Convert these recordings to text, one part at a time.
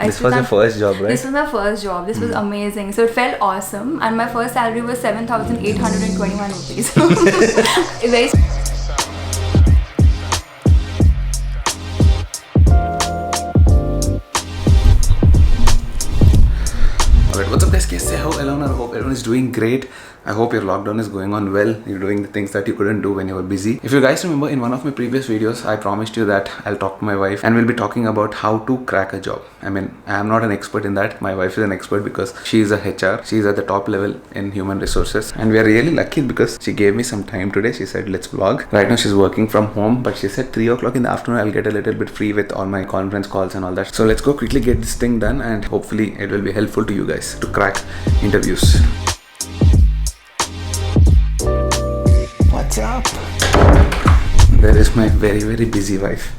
This was your first job, right? This was my first job. This was amazing. So it felt awesome. And my first salary was 7,821 rupees. Very. Alright, what's up guys? कैसे हो? Elona, I hope everyone is doing great. I hope your lockdown is going on well. You're doing the things that you couldn't do when you were busy. If you guys remember, in one of my previous videos, I promised you that I'll talk to my wife and we'll be talking about how to crack a job. I mean, I am not an expert in that. My wife is an expert because she is a HR. She is at the top level in human resources. And we are really lucky because she gave me some time today. She said, let's vlog. Right now she's working from home, but she said 3 o'clock in the afternoon, I'll get a little bit free with all my conference calls and all that. So let's go quickly get this thing done and hopefully it will be helpful to you guys to crack interviews. What's up? There is my very busy wife.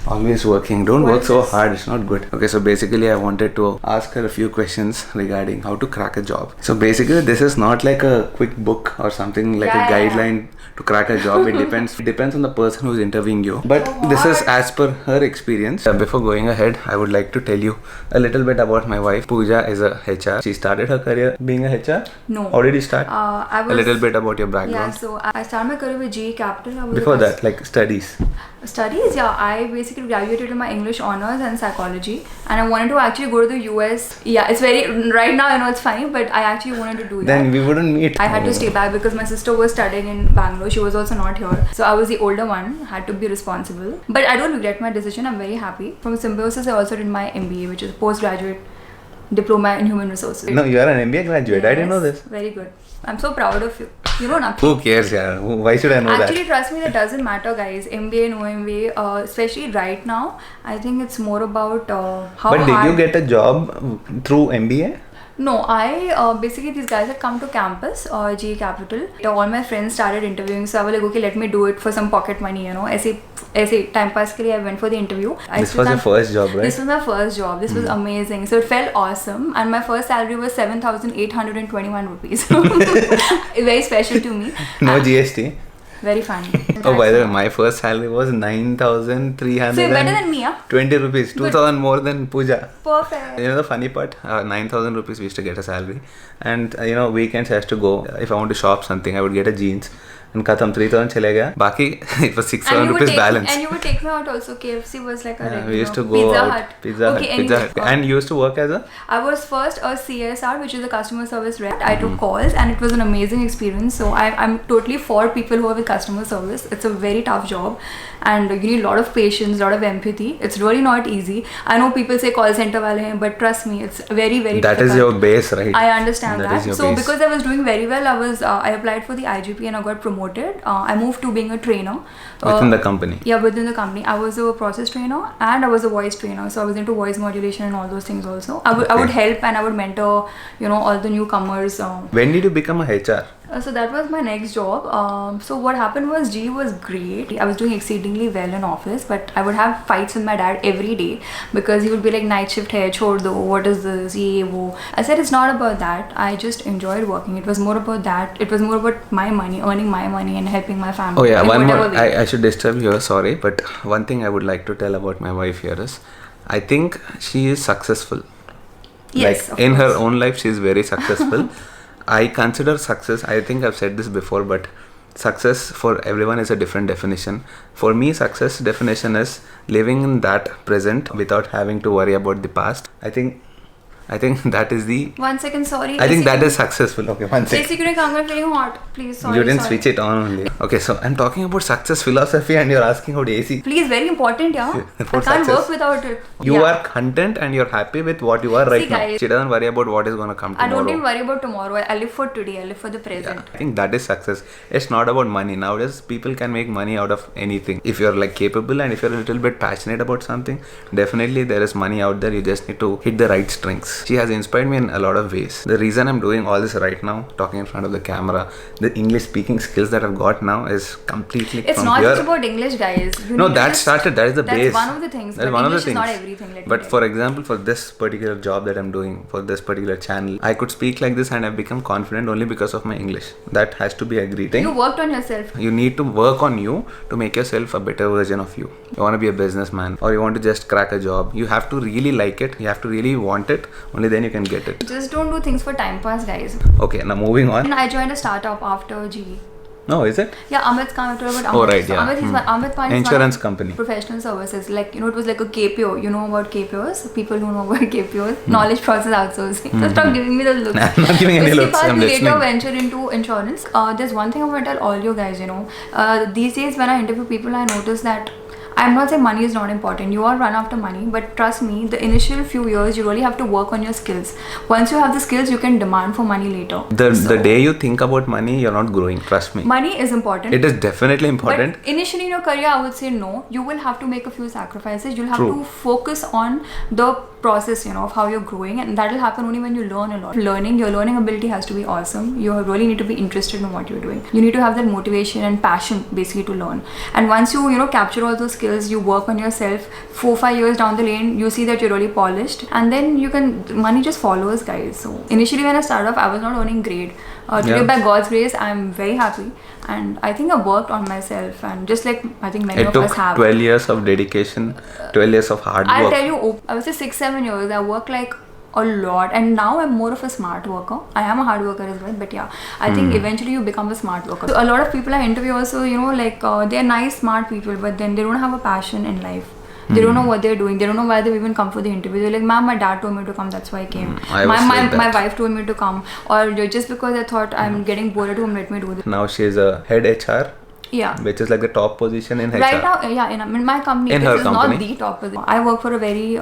Always working. Don't work so hard, it's not good. Okay, so basically I wanted to ask her a few questions regarding how to crack a job. So basically this is not like a quick book or something like a guideline to crack a job. It depends on the person who's interviewing you. But this is as per her experience. Before going ahead, I would like to tell you a little bit about my wife. Pooja is a HR. She started her career being a HR? No. How did you start? A little bit about your background. Yeah, so I started my career with GE Capital. Before that, like studies. Studies, yeah, I basically graduated in my English honors and psychology, and I wanted to actually go to the US. Yeah, it's very, right now I know it's funny, but I actually wanted to do that. Then we wouldn't meet. I had to stay back because my sister was studying in Bangalore. She was also not here. So I was the older one, had to be responsible. But I don't regret my decision, I'm very happy. From Symbiosis, I also did my MBA, which is a postgraduate diploma in human resources. No, you are an MBA graduate. Yes, I didn't know this. Very good. I'm so proud of you. You know nothing. Who cares, yeah? Why should I know Actually, that? trust me, that doesn't matter, guys. MBA, no MBA, especially right now, I think it's more about how But did hard... you get a job through MBA? No, basically these guys had come to campus, GE Capital. All my friends started interviewing, so I was like, okay, let me do it for some pocket money, you know. ऐसे time pass के लिए I went for the interview. This was your first job, right? This was my first job. This was amazing. So it felt awesome, and my first salary was 7,821 rupees. Very special to me. No GST. Very funny. Oh, by the way, my first salary was 9,300. So you're better than me, yeah? 20 rupees, 2,000 more than Pooja. Perfect. You know the funny part? 9,000 rupees we used to get a salary, and weekends I used to go. If I want to shop something, I would get a jeans. And khatam 3,000 chale gaya. Baki it was 6,000 rupees balance. And you would take me out also. KFC was like a regular. We used to go Pizza Hut. Pizza Hut. And you used to work as a? I was first a CSR, which is a customer service rep. I took calls and it was an amazing experience. So I'm totally for people who are with customer service. It's a very tough job and you need a lot of patience, a lot of empathy. It's really not easy. I know people say call center wale hain, but trust me, it's very difficult. That is your base, right? I understand that. So base. because I was doing very well, I applied for the IGP and I got promoted. I moved to being a trainer. Within the company? Yeah, within the company. I was a process trainer and I was a voice trainer. So I was into voice modulation and all those things also. I would help and I would mentor, all the newcomers. When did you become a HR? So that was my next job. So what happened was GE was great. I was doing exceedingly well in office, but I would have fights with my dad every day because he would be like, night shift hai, chhod do, what is this, ye, wo. I said, it's not about that. I just enjoyed working. It was more about that. It was more about my money, earning my money and helping my family. Oh yeah, one more. I should disturb you, sorry. But one thing I would like to tell about my wife here is, I think she is successful. Yes, like in her own life, she is very successful. I consider success, I think I've said this before, but success for everyone is a different definition. For me, success definition is living in that present without having to worry about the past. I think that is the... 1 second, sorry. I think that is successful. Okay, 1 second. I'm feeling hot. Please, sorry. You didn't switch it on only. Okay, so I'm talking about success philosophy and you're asking about AC. Please, very important, yeah. I can't work without it. You are content and you're happy with what you are right now. Guys, she doesn't worry about what is going to come tomorrow. I don't even worry about tomorrow. I live for today. I live for the present. Yeah, I think that is success. It's not about money. Nowadays, people can make money out of anything. If you're like capable and if you're a little bit passionate about something, definitely there is money out there. You just need to hit the right strings. She has inspired me in a lot of ways. The reason I'm doing all this right now, talking in front of the camera, the English speaking skills that I've got now is completely It's from not here. just about English, guys. You No, need to that just- started. That is the base. That's one of the things. That's But one of the English is things. not everything. Let me But tell for example, for this particular job that I'm doing, for this particular channel, I could speak like this and I've become confident only because of my English. That has to be agreed. you worked on yourself. You need to work on you to make yourself a better version of you. You want to be a businessman or you want to just crack a job. You have to really like it. You have to really want it. Only then you can get it. Just don't do things for time pass, guys. Okay, now moving on. And I joined a startup after GE. No, is it? Yeah, Amit's come to about Amit. Oh, right, So yeah. Amit Pani is Insurance one of company. Professional services. Like, it was like a KPO. You know about KPOs? People who know about KPOs. Knowledge process outsourcing. So stop giving me the looks. I'm not giving any Uske looks. baad I'm we later listening. ventured into insurance. There's one thing I want to tell all you guys, these days when I interview people, I notice that I'm not saying money is not important. You all run after money, but trust me, the initial few years you really have to work on your skills. Once you have the skills, you can demand for money later. The day you think about money, you're not growing. Trust me. Money is important. It is definitely important. But initially in your career, I would say no. You will have to make a few sacrifices. You'll have True. to focus on the process, of how you're growing, and that will happen only when you learn a lot. Your learning ability has to be awesome. You really need to be interested in what you're doing. You need to have that motivation and passion basically to learn. And once you capture all those skills, you work on yourself. 4-5 years down the lane, you see that you're really polished, and then money just follows, guys. So initially when I started off, I was not earning great. Today, by God's grace, I'm very happy, and I think I worked on myself, and just like I think many It of took us have. 12 years of dedication, 12 years of hard I'll work. tell you, I would say 6-7 years. I worked like a lot, and now I'm more of a smart worker. I am a hard worker as well, but yeah, I think eventually you become a smart worker. So a lot of people I interview also, they're nice, smart people, but then they don't have a passion in life. They don't know what they're doing. They don't know why they've even come for the interview. They're like, ma'am, my dad told me to come, that's why I came. I was like that. My wife told me to come. Or just because I thought I'm getting bored at home, let me do this. Now she's a head HR, Yeah. which is like the top position in HR. Right now, yeah, in my company, In this her is company? not the top position. I work for a very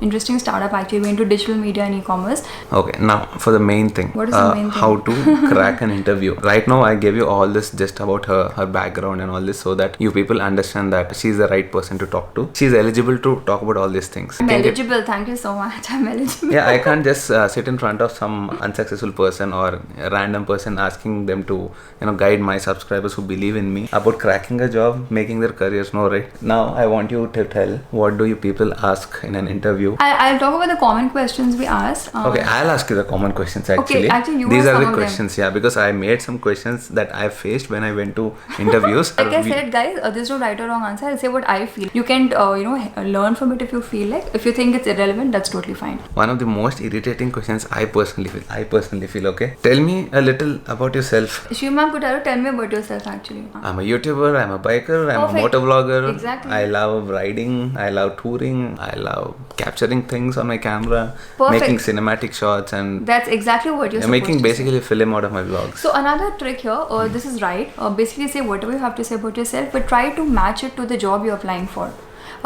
interesting startup actually. We're into digital media and e-commerce. Okay, now for the main thing. What is the main thing? How to crack an interview. Right now I gave you all this just about her background and all this so that you people understand that she's the right person to talk to. She's eligible to talk about all these things. I'm Think it- eligible. Thank you so much. I'm eligible. yeah, I can't just sit in front of some unsuccessful person or a random person asking them to guide my subscribers who believe in me about cracking a job, making their careers. No, right? Now I want you to tell, what do you people ask in an interview? I'll talk about the common questions we asked. Okay, I'll ask you the common questions actually. actually, you These ask are some the of them. questions, yeah, because I made some questions that I faced when I went to interviews. Like I said, guys, there's no right or wrong answer. I'll say what I feel. You can, learn from it if you feel like. If you think it's irrelevant, that's totally fine. One of the most irritating questions I personally feel, okay? Tell me a little about yourself. Shiv ma'am, tell me about yourself actually. I'm a YouTuber, I'm a biker, I'm Perfect. a motovlogger. Exactly. I love riding, I love touring, I love capturing things on my camera, Perfect. making cinematic shots, and That's exactly what you're supposed making to basically a film out of my vlogs. So another trick here, this is right. Basically say whatever you have to say about yourself, but try to match it to the job you're applying for.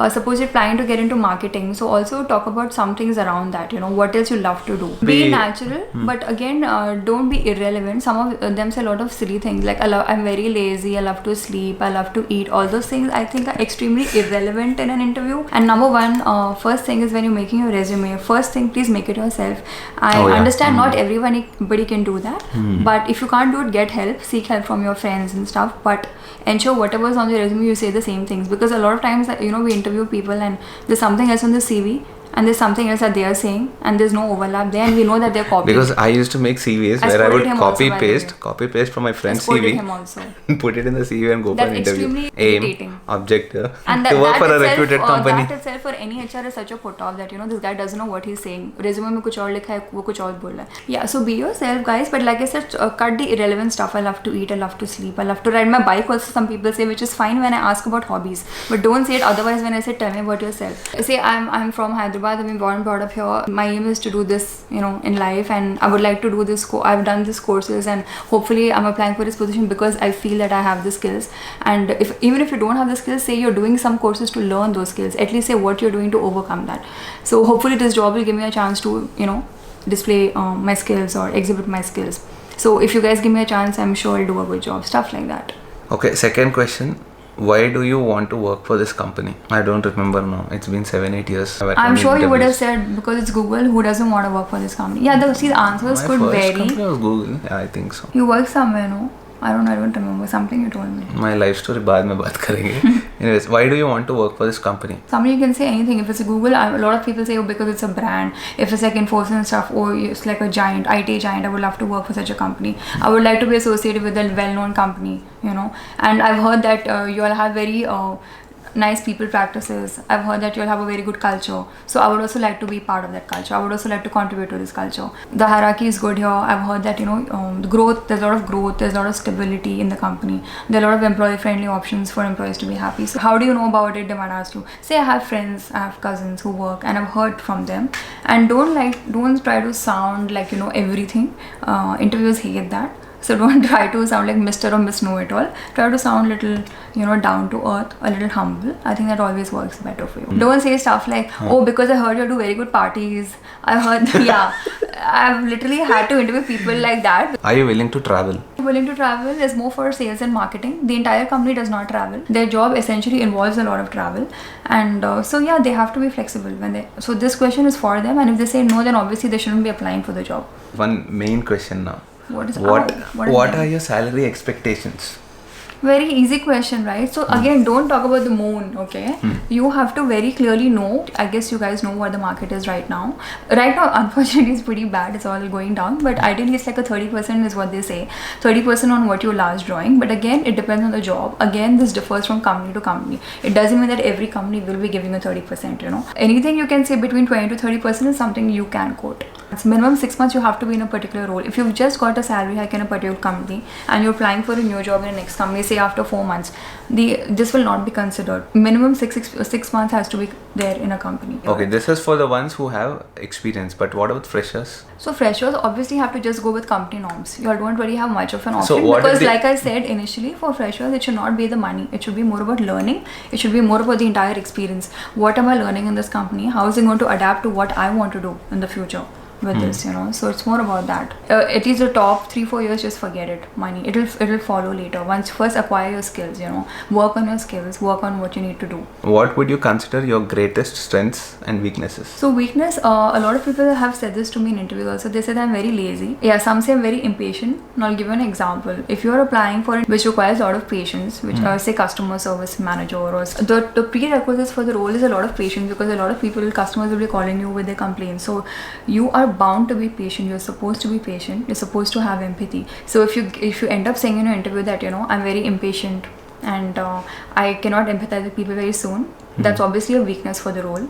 Suppose you're planning to get into marketing, so also talk about some things around that. What else you love to do. Be natural, but again, don't be irrelevant. Some of them say a lot of silly things like I'm very lazy, I love to sleep, I love to eat. All those things I think are extremely irrelevant in an interview. And number one, first thing is when you're making your resume, first thing, please make it yourself. I understand not everybody can do that, but if you can't do it, get help, seek help from your friends and stuff. But ensure whatever is on the resume, you say the same things, because a lot of times we interview people and there's something else on the CV and there's something else that they are saying and there's no overlap there, and we know that they're copying. Because I used to make CVs I where I would scolded him also, by the copy paste from my friend's Scolded CV, him also. put it in the CV and go That's for an interview. extremely Aim, irritating. objective, And to work for a itself, reputed company. that itself for any HR is such a put off that this guy doesn't know what he's saying. Resume में कुछ और लिखा है, वो कुछ और बोल रहा है. Yeah, so be yourself, guys. But like I said, cut the irrelevant stuff. I love to eat, I love to sleep, I love to ride my bike. Also, some people say, which is fine when I ask about hobbies, but don't say it otherwise when I say tell me about yourself. Say I'm from Hyderabad. I've been born and brought up here. My aim is to do this, in life, and I would like to do this. I've done these courses, and hopefully I'm applying for this position because I feel that I have the skills. And even if you don't have the skills, say you're doing some courses to learn those skills. At least say what you're doing to overcome that. So hopefully this job will give me a chance to display my skills or exhibit my skills. So if you guys give me a chance, I'm sure I'll do a good job. Stuff like that. Okay, second question. why do you want to work for this company? I don't remember now. It's been 7-8 years. I'm sure you would have said because it's Google. Who doesn't want to work for this company? Yeah, the answers could My first vary. company was Google. Yeah, I think so. You work somewhere, no? I don't remember. Something you told me. My life story बाद में बात करेंगे. Anyways, why do you want to work for this company? Somebody can say anything. If it's a Google, a lot of people say, oh, because it's a brand. If it's like Infosys and stuff, oh, it's like a giant, IT giant, I would love to work for such a company. I would like to be associated with a well-known company, you know. And I've heard that you all have very nice people practices. I've heard that you'll have a very good culture. So I would also like to be part of that culture. I would also like to contribute to this culture. The hierarchy is good here. I've heard that, the growth, there's a lot of growth, there's a lot of stability in the company. There are a lot of employee-friendly options for employees to be happy. So how do you know about it? They might ask you. Say I have friends, I have cousins who work and I've heard from them. And don't try to sound like, everything. Interviewers hate that. So don't try to sound like Mr. or Miss Know-It-All. Try to sound little, down to earth, a little humble. I think that always works better for you. Don't say stuff like, oh, because I heard you do very good parties. I heard, yeah. I've literally had to interview people like that. Are you willing to travel? Willing to travel is more for sales and marketing. The entire company does not travel. Their job essentially involves a lot of travel. And they have to be flexible so this question is for them. And if they say no, then obviously they shouldn't be applying for the job. One main question now. What are your salary expectations? Very easy question, right? So again, don't talk about the moon, okay? You have to very clearly know. I guess you guys know what the market is right now. Right now, unfortunately, it's pretty bad. It's all going down. But ideally, it's like a 30% is what they say. 30% on what your last drawing. But again, it depends on the job. Again, this differs from company to company. It doesn't mean that every company will be giving you 30%, Anything you can say between 20 to 30% is something you can quote. It's minimum 6 months you have to be in a particular role. If you've just got a salary hike in a particular company and you're applying for a new job in the next company, say after 4 months, this will not be considered. Minimum 6 months has to be there in a company. Okay, this is for the ones who have experience, but what about freshers? So freshers obviously have to just go with company norms. You all don't really have much of an option because like I said initially, for freshers it should not be the money. It should be more about learning. It should be more about the entire experience. What am I learning in this company? How is it going to adapt to what I want to do in the future with this, so it's more about that. At least the top 3-4 years, just forget it. Money, it'll follow later. Once first acquire your skills, work on your skills, work on what you need to do. What would you consider your greatest strengths and weaknesses? So weakness, a lot of people have said this to me in interviews also. They said I'm very lazy. Yeah, some say I'm very impatient. And I'll give you an example. If you're applying for it, which requires a lot of patience, which say customer service manager, or the prerequisites for the role is a lot of patience, because a lot of customers will be calling you with their complaints. So you are bound to be patient. You're supposed to be patient. You're supposed to have empathy. So if you end up saying in an interview that I'm very impatient and I cannot empathize with people very soon, that's obviously a weakness for the role.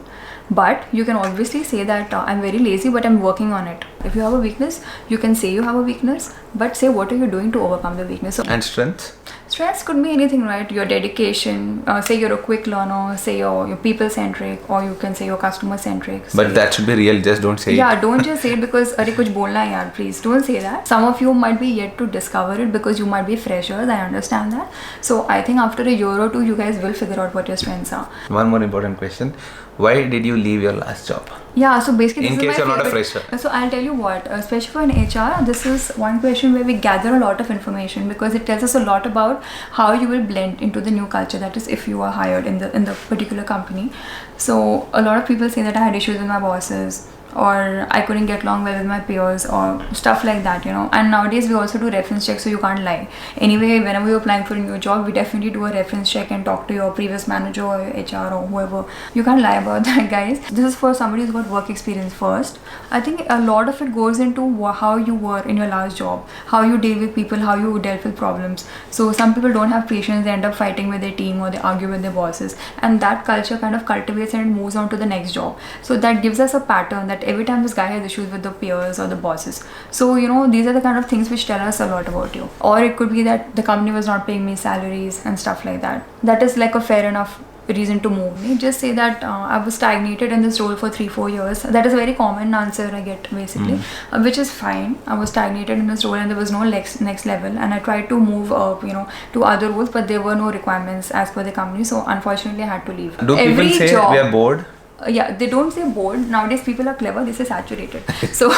But you can obviously say that I'm very lazy, but I'm working on it. If you have a weakness, you can say you have a weakness, but say what are you doing to overcome the weakness. And strengths? Strengths could be anything, right? Your dedication, say you're a quick learner, say you're people-centric, or you can say you're customer-centric. But that should be real, just don't say it. Yeah, don't just say it because arey kuch bolna hai yaar, please don't say that. Some of you might be yet to discover it because you might be freshers, I understand that. So I think after a year or two, you guys will figure out what your strengths are. One more important question. Why did you leave your last job? Yeah, so basically in case you're not a fresher. So I'll tell you what, especially for an HR, this is one question where we gather a lot of information because it tells us a lot about how you will blend into the new culture, that is if you are hired in the particular company. So a lot of people say that I had issues with my bosses, or I couldn't get along well with my peers, or stuff like that, And nowadays we also do reference checks, so you can't lie. Anyway, whenever you're applying for a new job, we definitely do a reference check and talk to your previous manager or your HR or whoever. You can't lie about that, guys. This is for somebody who's got work experience first. I think a lot of it goes into how you were in your last job, how you deal with people, how you dealt with problems. So some people don't have patience, they end up fighting with their team or they argue with their bosses, and that culture kind of cultivates and it moves on to the next job. So that gives us a pattern that every time this guy has issues with the peers or the bosses. So these are the kind of things which tell us a lot about you. Or it could be that the company was not paying me salaries and stuff like that. That is like a fair enough reason to move me. Just say that I was stagnated in this role for 3-4 years. That is a very common answer I get basically, which is fine. I was stagnated in this role and there was no next level, and I tried to move up, to other roles, but there were no requirements as per the company. So unfortunately I had to leave. Do people say we are bored? Yeah, they don't say bored. Nowadays people are clever, they say saturated. So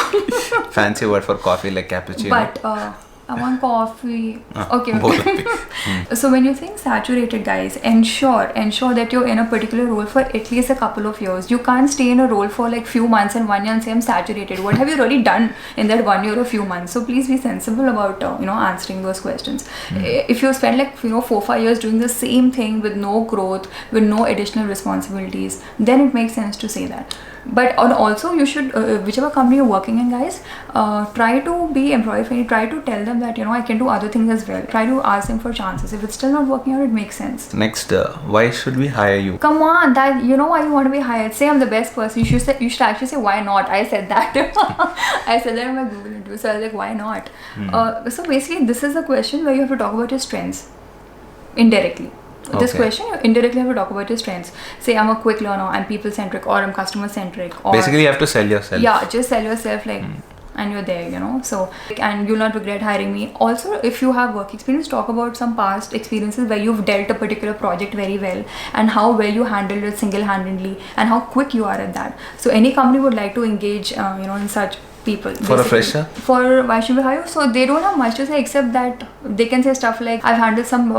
fancy word for coffee like cappuccino. But I want coffee. Okay. both of you. So when you think saturated, guys, ensure that you're in a particular role for at least a couple of years. You can't stay in a role for like few months and 1 year and say I'm saturated. What have you really done in that 1 year or few months? So please be sensible about answering those questions. If you spend like 4-5 years doing the same thing with no growth, with no additional responsibilities, then it makes sense to say that. But also you should, whichever company you're working in, guys, try to be employee friendly. Try to tell them that I can do other things as well. Try to ask them for chances. If it's still not working out, it makes sense. Next, why should we hire you? Come on, that you know why you want to be hired. Say I'm the best person. You should actually say why not. I said that. I said that in my Google interview. So I was like, why not? So basically, this is a question where you have to talk about your strengths indirectly. This question, you indirectly have to talk about your strengths. Say I'm a quick learner, I'm people centric, or I'm customer centric. Or basically, you have to sell yourself. Yeah, just sell yourself and you're there, So, and you'll not regret hiring me. Also, if you have work experience, talk about some past experiences where you've dealt a particular project very well and how well you handled it single-handedly and how quick you are at that. So, any company would like to engage, in such people. For a fresher? For why should we hire? So they don't have much to say except that they can say stuff like I've handled some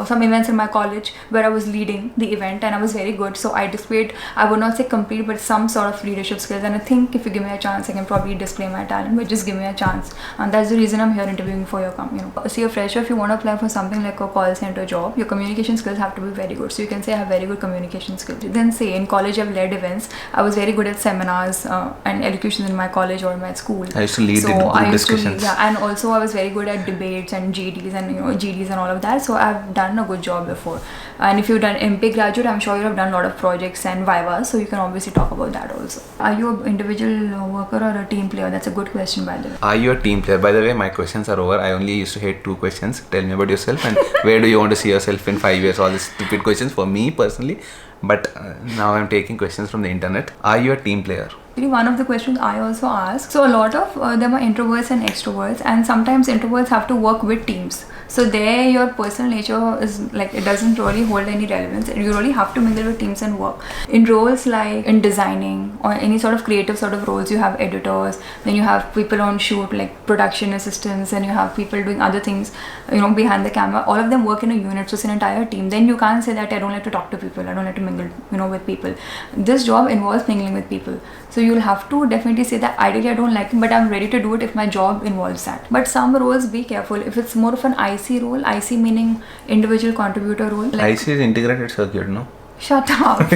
some events in my college where I was leading the event and I was very good, so I displayed, I would not say complete, but some sort of leadership skills, and I think if you give me a chance I can probably display my talent, but just give me a chance. And that's the reason I'm here interviewing for your company. See, a fresher, if you want to apply for something like a call center job, your communication skills have to be very good. So you can say I have very good communication skills. Then say in college I've led events, I was very good at seminars and elocutions in my college or in my school. I used to lead the discussions. And also I was very good at debates and GDs and GDs and all of that. So I've done a good job before. And if you've done MP graduate, I'm sure you have done a lot of projects and vivas, so you can obviously talk about that also. Are you an individual worker or a team player? That's a good question, by the way. Are you a team player? By the way, my questions are over. I only used to hate 2 questions. Tell me about yourself and where do you want to see yourself in 5 years? All these stupid questions for me personally. But now I'm taking questions from the internet. Are you a team player? One of the questions I also ask. So a lot of them are introverts and extroverts, and sometimes introverts have to work with teams. So there your personal nature is like, it doesn't really hold any relevance. You really have to mingle with teams and work. In roles like in designing or any sort of creative sort of roles, you have editors, then you have people on shoot like production assistants, and you have people doing other things, behind the camera. All of them work in a unit, so it's an entire team. Then you can't say that I don't like to talk to people, I don't like to mingle, with people. This job involves mingling with people. So you'll have to definitely say that ideally I don't like it, but I'm ready to do it if my job involves that. But some roles, be careful. If it's more of an IC role, IC meaning individual contributor role. Like, IC is integrated circuit, no? Shut up.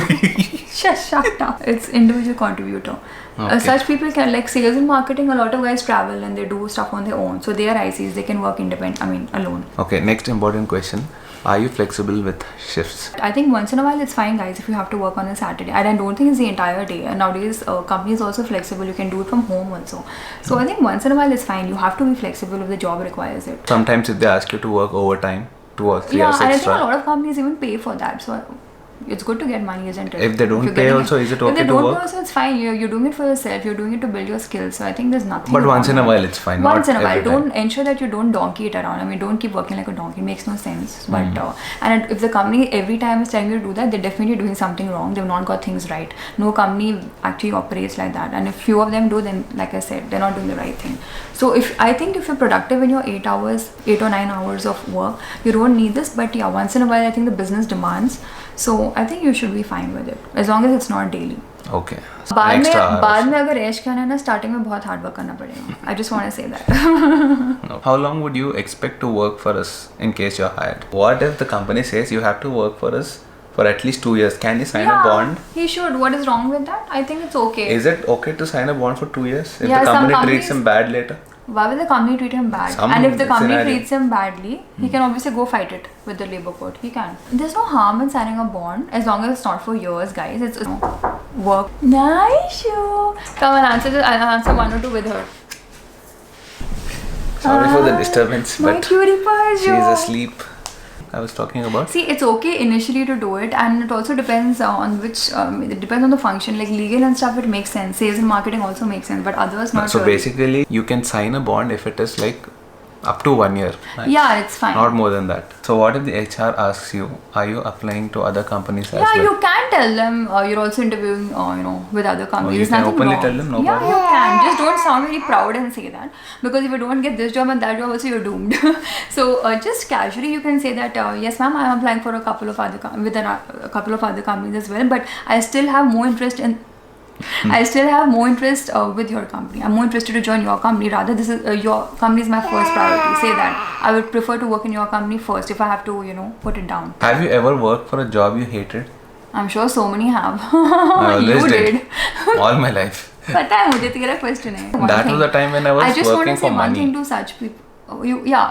Shut up. It's individual contributor. Okay. Such people can, like sales and marketing, a lot of guys travel and they do stuff on their own. So they are ICs, they can work alone. Okay, next important question. Are you flexible with shifts? I think once in a while it's fine, guys, if you have to work on a Saturday. And I don't think it's the entire day. And nowadays, companies also flexible. You can do it from home also. So I think once in a while it's fine. You have to be flexible if the job requires it. Sometimes if they ask you to work overtime, 2 or 3 hours extra. And I think a lot of companies even pay for that. So it's good to get money, isn't it? If they don't pay also, is it okay to work? If they don't pay also, it's fine. You're doing it for yourself. You're doing it to build your skills. So I think there's nothing. But once in a while, it's fine. Once in a while. Don't ensure that you don't donkey it around. I mean, don't keep working like a donkey. It makes no sense. But and if the company every time is telling you to do that, they're definitely doing something wrong. They've not got things right. No company actually operates like that. And if few of them do, then like I said, they're not doing the right thing. So I think if you're productive in your 8 or 9 hours of work, you don't need this. But yeah, once in a while, I think the business demands. So I think you should be fine with it as long as it's not daily. Okay. बाद में अगर ऐश करना है ना, starting में बहुत hard work करना पड़ेगा. I just want to say that. How long would you expect to work for us in case you're hired? What if the company says you have to work for us for at least 2 years? Can you sign a bond? He should. What is wrong with that? I think it's okay. Is it okay to sign a bond for 2 years if the company treats him bad later? Why will the company treat him bad? And if the company treats him badly, he can obviously go fight it with the labor court. He can. There's no harm in signing a bond as long as it's not for years, guys. It's work. Nice show. Come on, I'll answer 1 or 2 with her. Sorry for the disturbance, but she's asleep. I was talking about. See, it's okay initially to do it, and it also depends on which. It depends on the function. Like legal and stuff, it makes sense. Sales and marketing also makes sense, but others not. So basically, you can sign a bond if it is like Up to 1 year. Nice. Yeah, it's fine. Not more than that. So what if the HR asks you, are you applying to other companies as Yeah, well? you can tell them you're also interviewing, with other companies. you There's can nothing openly wrong. tell them, no yeah, problem. you can. Just don't sound very proud and say that, because if you don't get this job and that job also, you're doomed. So just casually, you can say that yes, ma'am, I'm applying for a couple of other a couple of other companies as well, but I still have more interest in. I still have more interest with your company. I'm more interested to join your company. Rather, this is your company is my first priority. Say that I would prefer to work in your company first if I have to, put it down. Have you ever worked for a job you hated? I'm sure so many have. I always You did. All my life. पता है मुझे तेरा question है. One That thing. was the time when I was I just want working to say for one money. thing to such people.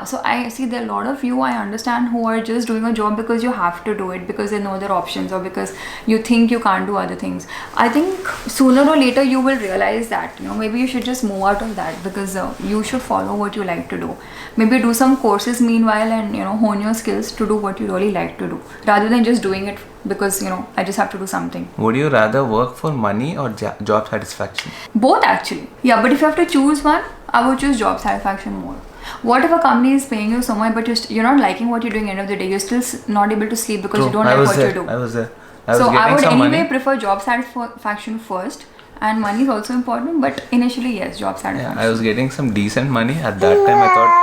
So I see there are a lot of you I understand who are just doing a job because you have to do it, because there are no other options, or because you think you can't do other things. I think sooner or later you will realize that maybe you should just move out of that, because you should follow what you like to do. Maybe do some courses meanwhile and hone your skills to do what you really like to do, rather than just doing it because I just have to do something. Would you rather work for money or job satisfaction? Both actually. Yeah, but if you have to choose one, I would choose job satisfaction more. What if a company is paying you so much, but you're not liking what you're doing end of the day? You're still not able to sleep because you don't like what you do. I was there. I was So getting I would some anyway money. prefer job satisfaction first, and money is also important, but initially yes, job Yeah, satisfaction. I was getting some decent money at that time. I thought,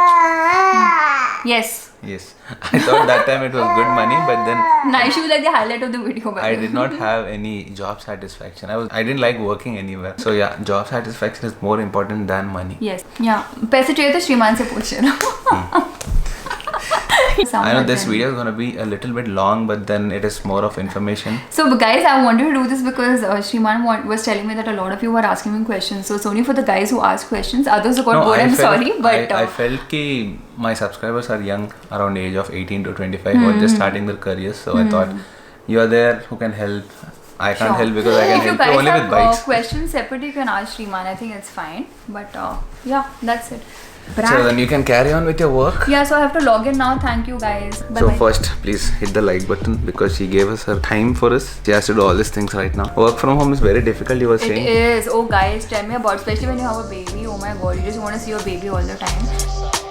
Yes. yes, I thought that time it was good money, but then Nice, you like the highlight of the video. by I the way. did not have any job satisfaction. I didn't like working anywhere. So yeah, job satisfaction is more important than money. Yes. Yeah. पैसे चाहिए तो श्रीमान से पूछ लेना. I know this video is gonna be a little bit long, but then it is more of information. So guys, I wanted to do this because Shriman was telling me that a lot of you were asking me questions. So it's only for the guys who ask questions. Others who got bored, I'm sorry, but I felt ki my subscribers are young, around age of 18 to 25, who are just starting their careers. So I thought you are there who can help. I can't help because I can help you only with bikes. If you guys have questions separately, you can ask Shriman. I think it's fine. But yeah, that's it. So then you can carry on with your work. Yeah, so I have to log in now. Thank you guys. Bye So bye. first, please hit the like button because she gave us her time for us. She has to do all these things right now. Work from home is very difficult, you were saying. It is. Oh guys, tell me about, especially when you have a baby. Oh my god, you just want to see your baby all the time.